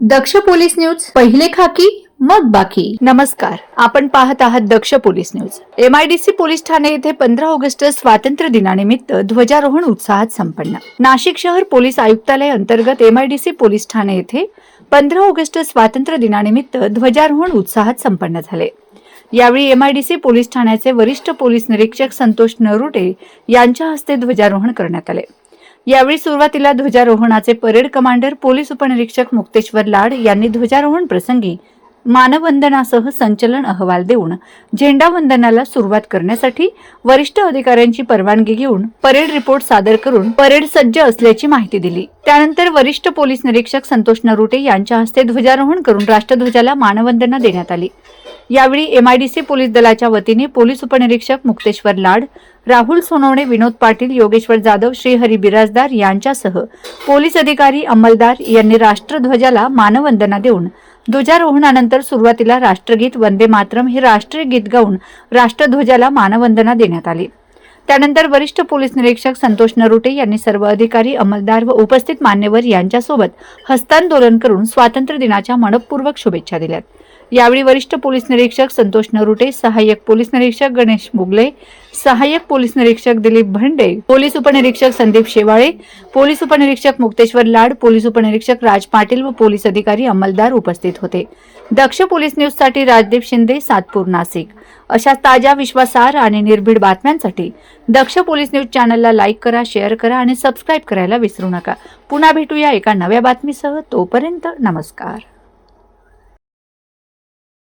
दक्ष police news, पहिले खाकी मग बाकी. नमस्कार, आपण पाहत आहात Daksh police news. MIDC police Thane येथे 15 ऑगस्ट स्वातंत्र्य दिनानिमित्त ध्वजारोहण उत्साहात संपन्न. नाशिक शहर पोलीस आयुक्तालय अंतर्गत MIDC पोलीस ठाणे येथे 15 ऑगस्ट स्वातंत्र्य दिनानिमित्त ध्वजारोहण उत्साहात संपन्न झाले. यावेळी MIDC पोलीस ठाण्याचे वरिष्ठ पोलीस निरीक्षक संतोष नरुटे यांच्या हस्ते ध्वजारोहण करण्यात आले. यावेळी सुरुवातीला ध्वजारोहणाचे परेड कमांडर पोलीस उपनिरीक्षक मुक्तेश्वर लाड यांनी ध्वजारोहण प्रसंगी मानवंदनासह संचलन अहवाल देऊन झेंडा वंदनाला सुरुवात करण्यासाठी वरिष्ठ अधिकाऱ्यांची परवानगी घेऊन परेड रिपोर्ट सादर करून परेड सज्ज असल्याची माहिती दिली. त्यानंतर वरिष्ठ पोलीस निरीक्षक संतोष नरुटे यांच्या हस्ते ध्वजारोहण करून राष्ट्रध्वजाला मानवंदना देण्यात आली. यावेळी MIDC पोलीस दलाच्या वतीने पोलीस उपनिरीक्षक मुक्तेश्वर लाड, राहुल सोनवणे, विनोद पाटील, योगेश्वर जाधव, श्रीहरी बिराजदार यांच्यासह पोलीस अधिकारी अंमलदार यांनी राष्ट्रध्वजाला मानवंदना देऊन ध्वजारोहणानंतर सुरुवातीला राष्ट्रगीत वंदे मातरम हे राष्ट्रीय गीत गाऊन राष्ट्रध्वजाला मानवंदना देण्यात आली. त्यानंतर वरिष्ठ पोलीस निरीक्षक संतोष नरुटे यांनी सर्व अधिकारी, अंमलदार व उपस्थित मान्यवर यांच्यासोबत हस्तांदोलन करून स्वातंत्र्य दिनाच्या मनपूर्वक शुभेच्छा दिल्यात. यावेळी वरिष्ठ पोलीस निरीक्षक संतोष नरुटे, सहाय्यक पोलीस निरीक्षक गणेश मुगले, सहाय्यक पोलीस निरीक्षक दिलीप भंडे, पोलीस उपनिरीक्षक संदीप शेवाळे, पोलीस उपनिरीक्षक मुक्तेश्वर लाड, पोलीस उपनिरीक्षक राज पाटील व पोलीस अधिकारी अंमलदार उपस्थित होते. दक्ष पोलीस न्यूज साठी राजदीप शिंदे, सातपूर, नाशिक. अशा ताज्या, विश्वासार्ह आणि निर्भीड बातम्यांसाठी दक्ष पोलीस न्यूज चॅनलला लाईक करा, शेअर करा आणि सबस्क्राईब करायला विसरू नका. पुन्हा भेटूया एका नव्या बातमीसह. तोपर्यंत नमस्कार.